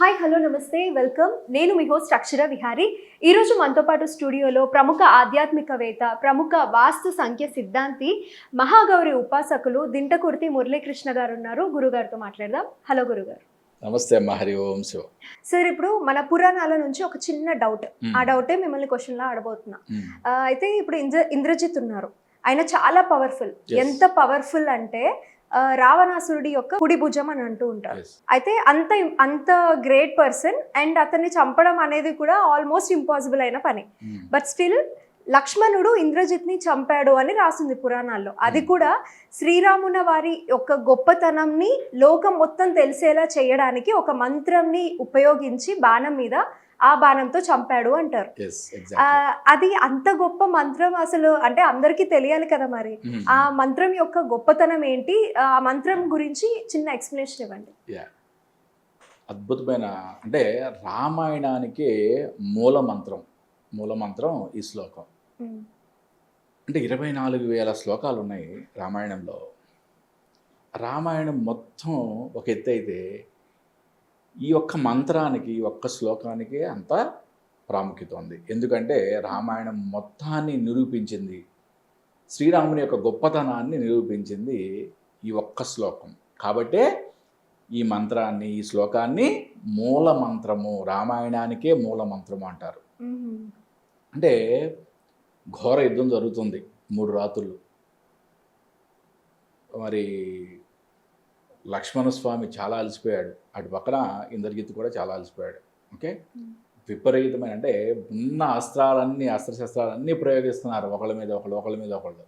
Hi hello నమస్తే welcome. నేను మీ host అక్షర విహారీ. ఈరోజు మనతో పాటు స్టూడియోలో ప్రముఖ ఆధ్యాత్మికవేత్త, ప్రముఖ వాస్తు సంఖ్య సిద్ధాంతి, మహాగౌరి ఉపాసకులు దింటకుర్తి మురళీకృష్ణ గారు ఉన్నారు. గురుగారితో మాట్లాడదాం. హలో గురుగారు. నమస్తే అమ్మ. హరి ఓం శివ. సార్, ఇప్పుడు మన పురాణాల నుంచి ఒక చిన్న డౌట్, ఆ డౌటే మిమ్మల్ని క్వశ్చన్లా అడబోతున్నా. అయితే ఇప్పుడు ఇంద్రజిత్ ఉన్నారు, ఆయన చాలా పవర్ఫుల్. ఎంత పవర్ఫుల్ అంటే రావణాసురుడి యొక్క కుడి భుజం అని అంటూ ఉంటారు. అయితే అంత అంత గ్రేట్ పర్సన్, అండ్ అతన్ని చంపడం అనేది కూడా ఆల్మోస్ట్ ఇంపాసిబుల్ అయిన పని. బట్ స్టిల్ లక్ష్మణుడు ఇంద్రజిత్ని చంపాడు అని రాసింది పురాణాల్లో. అది కూడా శ్రీరామున వారి యొక్క గొప్పతనంని లోకం మొత్తం తెలిసేలా చేయడానికి ఒక మంత్రంని ఉపయోగించి బాణం మీద ఆ బాణంతో చంపాడు అంటారు. అది అంత గొప్ప మంత్రం అసలు, అంటే అందరికీ తెలియాలి కదా మరి. ఆ మంత్రం యొక్క గొప్పతనం ఏంటి, ఆ మంత్రం గురించి చిన్న ఎక్స్ప్లెనేషన్ ఇవ్వండి. అద్భుతమైన, అంటే రామాయణానికి మూల మంత్రం ఈ శ్లోకం. అంటే 24,000 శ్లోకాలు ఉన్నాయి రామాయణంలో. రామాయణం మొత్తం ఒక ఎత్తు అయితే ఈ ఒక్క మంత్రానికి, ఈ ఒక్క శ్లోకానికి అంత ప్రాముఖ్యత ఉంది. ఎందుకంటే రామాయణం మొత్తాన్ని నిరూపించింది, శ్రీరాముని యొక్క గొప్పతనాన్ని నిరూపించింది ఈ ఒక్క శ్లోకం. కాబట్టే ఈ మంత్రాన్ని, ఈ శ్లోకాన్ని మూల మంత్రము, రామాయణానికే మూల మంత్రము అంటారు. అంటే ఘోర యుద్ధం జరుగుతుంది 3 రాత్రులు. మరి లక్ష్మణస్వామి చాలా అలసిపోయాడు, అటు పక్కన ఇంద్రజిత్ కూడా చాలా అలసిపోయాడు. ఓకే, విపరీతమైన, అంటే ఉన్న అస్త్రశస్త్రాలన్నీ ప్రయోగిస్తున్నారు ఒకళ్ళ మీద ఒకళ్ళు.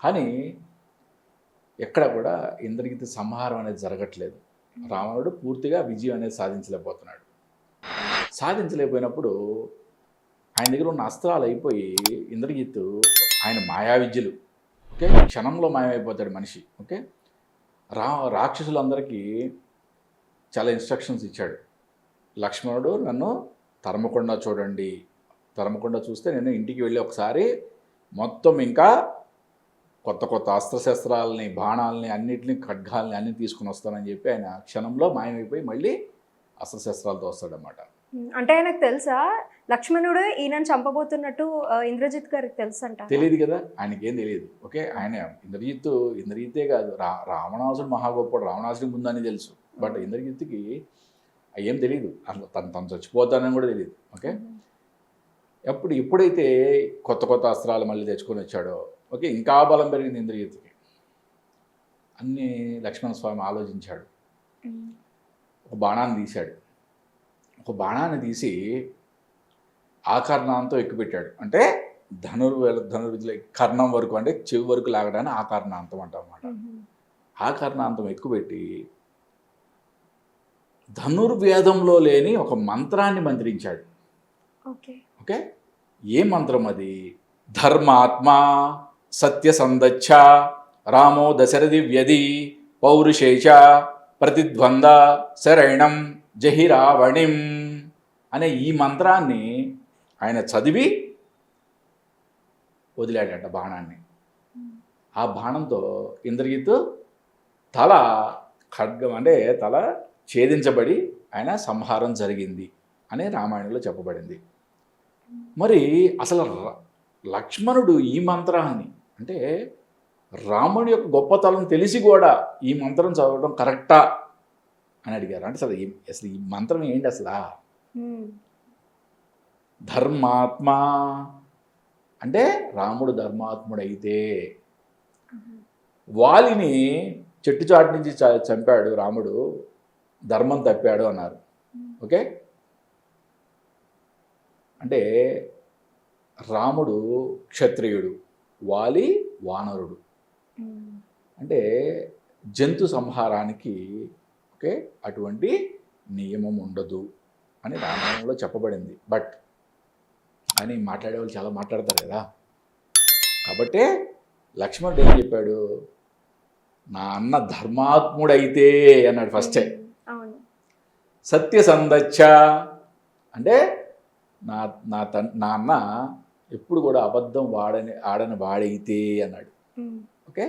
కానీ ఎక్కడ కూడా ఇంద్రజిత్ సంహారం అనేది జరగట్లేదు. రావణుడు పూర్తిగా విజయం అనేది సాధించలేకపోయినప్పుడు ఆయన దగ్గర ఉన్న అస్త్రాలు అయిపోయి ఇంద్రజిత్, ఆయన మాయా విద్యలు, ఓకే, క్షణంలో మాయమైపోతాడు మనిషి. ఓకే, రాక్షసులందరికీ చాలా ఇన్స్ట్రక్షన్స్ ఇచ్చాడు. లక్ష్మణుడు నన్ను తరమకుండా చూడండి, తరమకుండా చూస్తే నేను ఇంటికి వెళ్ళి ఒకసారి మొత్తం ఇంకా కొత్త అస్త్రశస్త్రాలని, బాణాలని, అన్నిటిని, ఖడ్గాల్ని అన్నీ తీసుకుని వస్తానని చెప్పి ఆయన క్షణంలో మాయమైపోయి మళ్ళీ అస్త్రశస్త్రాలతో వస్తాడనమాట. అంటే ఆయనకు తెలుసా లక్ష్మణుడు ఈయనని చంపబోతున్నట్టు ఇంద్రజిత్ గారికి తెలుసు అంట? తెలియదు కదా, ఆయనకేం తెలియదు. ఓకే, ఆయన ఇంద్రజిత్తే కాదు, రావణాసుడు మహాగొప్పడు, రావణాసుడి ముందని తెలుసు. బట్ ఇంద్రజిత్కి ఏం తెలియదు, అసలు తను చచ్చిపోతానని కూడా తెలియదు. ఓకే, ఎప్పుడైతే కొత్త అస్త్రాలు మళ్ళీ తెచ్చుకొని వచ్చాడో, ఓకే, ఇంకా బలం పెరిగింది ఇంద్రజిత్కి. అన్నీ లక్ష్మణస్వామి ఆలోచించాడు. ఒక బాణాన్ని తీసి ఆకర్ణంతో ఎక్కుపెట్టాడు. అంటే ధనుర్విద్యలో కర్ణం వరకు, అంటే చెవి వరకు లాగడాన్ని ఆకర్ణాంతం అంటామన్నమాట. ఆకర్ణాంతం ఎక్కుపెట్టి ధనుర్వేదంలో లేని ఒక మంత్రాన్ని మంత్రించాడు. ఓకే, ఏ మంత్రం అది? ధర్మాత్మా సత్యసందచ్చ రామో దశరథి వ్యధి పౌరుషేచ ప్రతిద్వంద శరణం జహిరావణిం అనే ఈ మంత్రాన్ని ఆయన చదివి వదిలాడట బాణాన్ని. ఆ బాణంతో ఇంద్రజిత్ తల ఖడ్గం, అంటే తల ఛేదించబడి ఆయన సంహారం జరిగింది అని రామాయణంలో చెప్పబడింది. మరి అసలు లక్ష్మణుడు ఈ మంత్రాన్ని, అంటే రాముడి యొక్క గొప్పతనం తెలిసి కూడా ఈ మంత్రం చదవడం కరెక్టా అని అడిగారు. అంటే అసలు ఈ మంత్రం ఏంటి అసలు? ధర్మాత్మ అంటే రాముడు ధర్మాత్ముడైతే వాలిని చెట్టు చాటు నుంచి చంపాడు రాముడు, ధర్మం తప్పాడు అన్నారు. ఓకే, అంటే రాముడు క్షత్రియుడు, వాలి వానరుడు. అంటే జంతు సంహారానికి, ఓకే, అటువంటి నియమం ఉండదు అని రామాయణంలో చెప్పబడింది. బట్ అని మాట్లాడేవాళ్ళు చాలా మాట్లాడతారు కదా. కాబట్టి లక్ష్మణుడు ఏం చెప్పాడు? నా అన్న ధర్మాత్ముడైతే అన్నాడు ఫస్టే. సత్యసందచ్చ అంటే నా అన్న ఎప్పుడు కూడా అబద్ధం ఆడని వాడైతే అన్నాడు. ఓకే,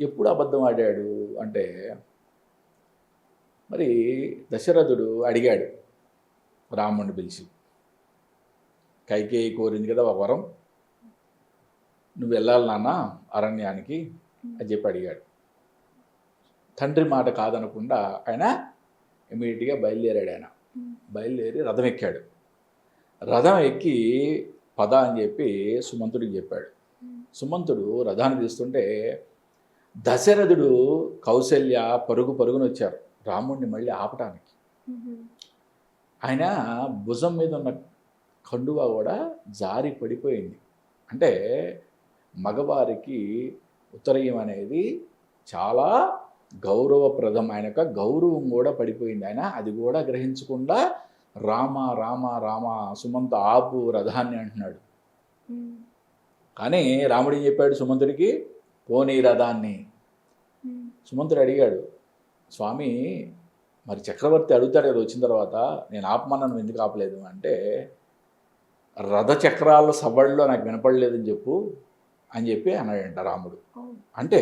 ఎప్పుడు అబద్ధం ఆడాడు అంటే మరి దశరథుడు అడిగాడు రాముడిని పిలిచి, కైకేయి కోరింది కదా ఒక వరం, నువ్వు వెళ్ళాలి నాన్న అరణ్యానికి అని చెప్పి అడిగాడు. తండ్రి మాట కాదనకుండా ఆయన ఇమీడియట్గా బయలుదేరాడు. ఆయన బయలుదేరి రథం ఎక్కాడు. రథం ఎక్కి పద అని చెప్పి సుమంతుడికి చెప్పాడు. సుమంతుడు రథాన్ని తీస్తుంటే దశరథుడు కౌసల్య పరుగు పరుగున వచ్చారు రాముడిని మళ్ళీ ఆపటానికి. ఆయన భుజం మీద ఉన్న కండువా కూడా జారి పడిపోయింది. అంటే మగవారికి ఉత్తరీయం అనేది చాలా గౌరవప్రదం, ఆయన యొక్క గౌరవం కూడా పడిపోయింది. ఆయన అది కూడా గ్రహించకుండా రామ రామ రామ సుమంత ఆపు రథాన్ని అంటున్నాడు. కానీ రాముడు ఏం చెప్పాడు సుమంతుడికి, పోనీ రథాన్ని. సుమంతుడు అడిగాడు, స్వామి మరి చక్రవర్తి అడుగుతాడు కదా వచ్చిన తర్వాత, నేను ఆపమన్నాను ఎందుకు ఆపలేదు అంటే, రథ చక్రాల సవళ్ళలో నాకు వినపడలేదని చెప్పు అని చెప్పి అన్నాడంట రాముడు. అంటే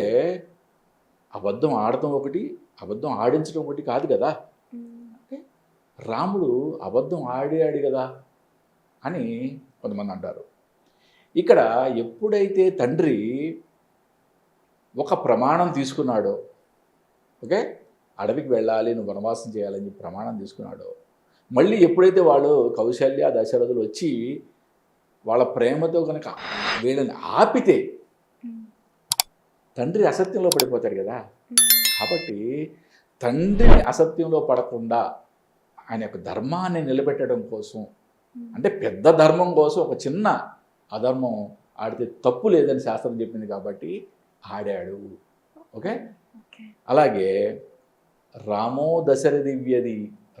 అబద్ధం ఆడటం ఒకటి, అబద్ధం ఆడించడం ఒకటి కాదు కదా. అంటే రాముడు అబద్ధం ఆడాడు కదా అని కొంతమంది అంటారు. ఇక్కడ ఎప్పుడైతే తండ్రి ఒక ప్రమాణం తీసుకున్నాడో, ఓకే అడవికి వెళ్ళాలి, నువ్వు వనవాసం చేయాలని చెప్పి ప్రమాణం తీసుకున్నాడో, మళ్ళీ ఎప్పుడైతే వాళ్ళు కౌశల్య దశరథులు వచ్చి వాళ్ళ ప్రేమతో కనుక వీళ్ళని ఆపితే తండ్రి అసత్యంలో పడిపోతాడు కదా. కాబట్టి తండ్రిని అసత్యంలో పడకుండా ఆయన యొక్క ధర్మాన్ని నిలబెట్టడం కోసం, అంటే పెద్ద ధర్మం కోసం ఒక చిన్న అధర్మం ఆడితే తప్పు లేదని శాస్త్రం చెప్పింది కాబట్టి ఆడాడు. ఓకే, అలాగే రామో దశరథివ్యది,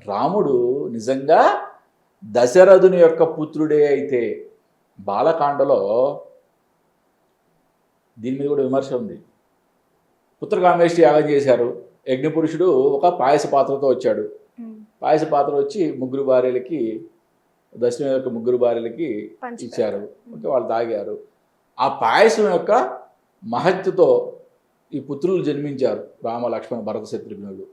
రాముడు నిజంగా దశరథుని యొక్క పుత్రుడే అయితే, బాలకాండలో దీని మీద కూడా విమర్శ ఉంది. పుత్రకామేష్టి యాగం చేశారు, యజ్ఞపురుషుడు ఒక పాయస పాత్రతో వచ్చాడు. పాయస పాత్ర వచ్చి ముగ్గురు భార్యలకి, దశరథుని యొక్క ముగ్గురు భార్యలకి ఇచ్చారు. ఓకే, వాళ్ళు తాగారు. ఆ పాయసం యొక్క మహత్యతో ఈ పుత్రులు జన్మించారు, రామ లక్ష్మణ భరత శత్రుఘ్నులు.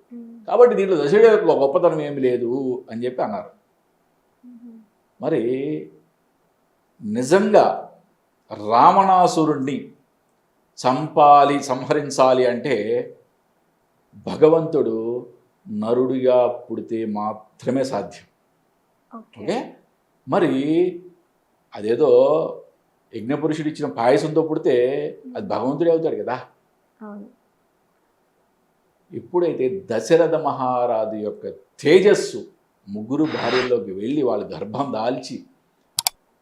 కాబట్టి దీంట్లో దశరథుడి యొక్క గొప్పతనం ఏమి లేదు అని చెప్పి అన్నారు. మరి నిజంగా రావణాసురుణ్ణి సంహరించాలి అంటే భగవంతుడు నరుడిగా పుడితే మాత్రమే సాధ్యం. ఓకే, మరి అదేదో యజ్ఞపురుషుడు ఇచ్చిన పాయసంతో పుడితే అది భగవంతుడే అవుతాడు కదా. ఎప్పుడైతే దశరథ మహారాజు యొక్క తేజస్సు ముగ్గురు భార్యల్లోకి వెళ్ళి వాళ్ళు గర్భం దాల్చి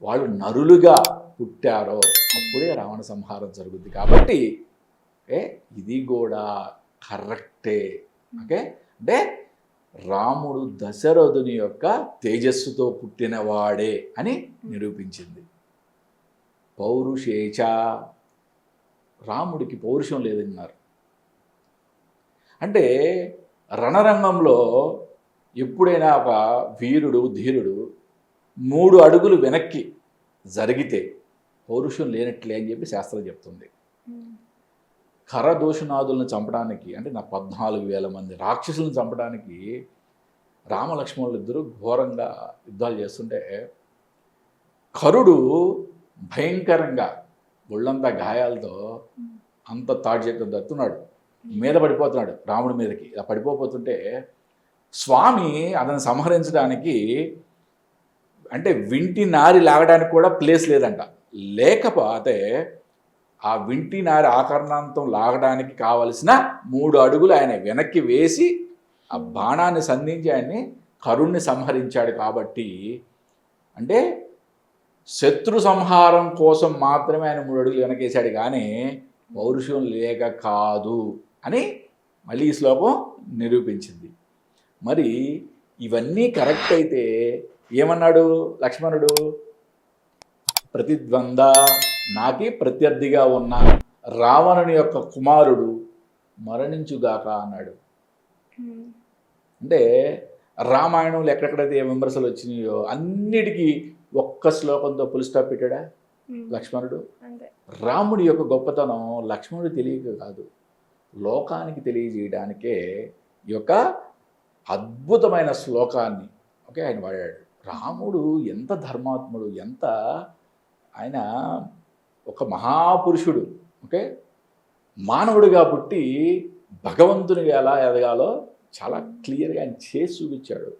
వాళ్ళు నరులుగా పుట్టారో అప్పుడే రావణ సంహారం జరుగుద్ది. కాబట్టి ఇది కూడా కరెక్టే. ఓకే, అంటే రాముడు దశరథుని యొక్క తేజస్సుతో పుట్టినవాడే అని నిరూపించింది. పౌరుషేచ, రాముడికి పౌరుషం లేదన్నారు. అంటే రణరంగంలో ఎప్పుడైనా ఒక వీరుడు ధీరుడు 3 అడుగులు వెనక్కి జరిగితే పౌరుషం లేనట్లే అని చెప్పి శాస్త్రం చెప్తుంది. ఖరదోషనాథులను చంపడానికి, అంటే 14,000 మంది రాక్షసులను చంపడానికి రామలక్ష్మణులు ఇద్దరు ఘోరంగా యుద్ధాలు చేస్తుంటే ఖరుడు భయంకరంగా ఒళ్ళంతా గాయాలతో అంత తాటి చేతితో దత్తున్నాడు, మీద పడిపోతున్నాడు రాముడి మీదకి. ఇలా పడిపోతుంటే స్వామి అతను సంహరించడానికి, అంటే వింటి నారి లాగడానికి కూడా ప్లేస్ లేదంట. లేకపోతే ఆ వింటి నారి ఆకర్ణాంతం లాగడానికి కావలసిన 3 అడుగులు ఆయన వెనక్కి వేసి ఆ బాణాన్ని సంధించి ఆయన్ని కరుణ్ణి సంహరించాడు. కాబట్టి అంటే శత్రు సంహారం కోసం మాత్రమే ఆయన 3 అడుగులు వెనకేశాడు, కానీ పౌరుషం లేక కాదు అని మళ్ళీ ఈ శ్లోకం నిరూపించింది. మరి ఇవన్నీ కరెక్ట్ అయితే ఏమన్నాడు లక్ష్మణుడు, ప్రతిద్వంద, నాకి ప్రత్యర్థిగా ఉన్న రావణుని యొక్క కుమారుడు మరణించుగాక అన్నాడు. అంటే రామాయణంలో ఎక్కడెక్కడైతే ఏ విమర్శలు వచ్చినాయో అన్నిటికీ ఒక్క శ్లోకంతో ఫుల్ స్టాప్ పెట్టాడా లక్ష్మణుడు. రాముడి యొక్క గొప్పతనం లక్ష్మణుడు తెలియక కాదు, లోకానికి తెలియజేయడానికే ఈ యొక్క అద్భుతమైన శ్లోకాన్ని ఓకే ఆయన వాడాడు. రాముడు ఎంత ధర్మాత్ముడు, ఎంత ఆయన ఒక మహాపురుషుడు. ఓకే మానవుడిగా పుట్టి భగవంతునిగా ఎలా ఎదగాలో చాలా క్లియర్గా ఆయన చేసి చూపించాడు.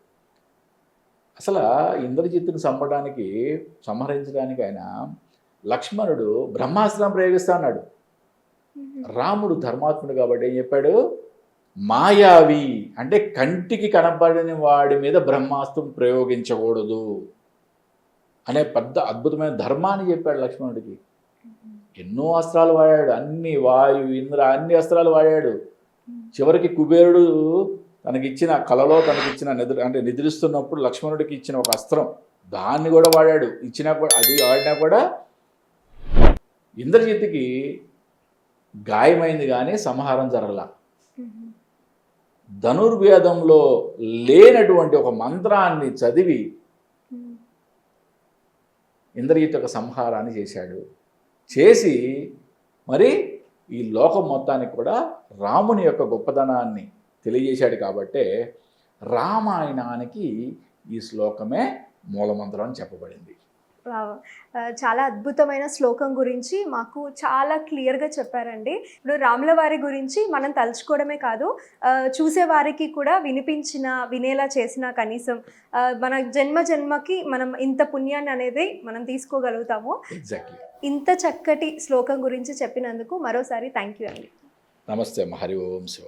అసలు ఇంద్రజిత్తుని సంహరించడానికి ఆయన లక్ష్మణుడు బ్రహ్మాస్త్రం ప్రయోగిస్తా అన్నాడు. రాముడు ధర్మాత్ముడు కాబట్టి ఏం చెప్పాడు, మాయావి అంటే కంటికి కనపడని వాడి మీద బ్రహ్మాస్త్రం ప్రయోగించకూడదు అనే పెద్ద అద్భుతమైన ధర్మాన్ని చెప్పాడు లక్ష్మణుడికి. ఎన్నో అస్త్రాలు వాడాడు, అన్ని వాయు ఇంద్ర అన్ని అస్త్రాలు వాడాడు. చివరికి కుబేరుడు తనకిచ్చిన కలలో తనకిచ్చిన నిద్రిస్తున్నప్పుడు లక్ష్మణుడికి ఇచ్చిన ఒక అస్త్రం దాన్ని కూడా వాడాడు. ఇచ్చినా కూడా అది వాడినా కూడా ఇంద్రజిత్తుకి గాయమైంది కానీ సంహారం జరగల. ధనుర్వేదంలో లేనటువంటి ఒక మంత్రాన్ని చదివి ఇంద్రజిత్ యొక్క సంహారాన్ని చేశాడు. చేసి మరి ఈ లోకం మొత్తానికి కూడా రాముని యొక్క గొప్పతనాన్ని తెలియజేశాడు. కాబట్టే రామాయణానికి ఈ శ్లోకమే మూలమంత్రం అని చెప్పబడింది. చాలా అద్భుతమైన శ్లోకం గురించి మాకు చాలా క్లియర్గా చెప్పారండి. ఇప్పుడు రాముల వారి గురించి మనం తలుచుకోవడమే కాదు, చూసేవారికి కూడా వినేలా చేసిన కనీసం మన జన్మకి మనం ఇంత పుణ్యాన్ని అనేది మనం తీసుకోగలుగుతాము. ఎగ్జాక్ట్లీ. ఇంత చక్కటి శ్లోకం గురించి చెప్పినందుకు మరోసారి థ్యాంక్ యూ అండి. నమస్తే. హరి ఓం శివ.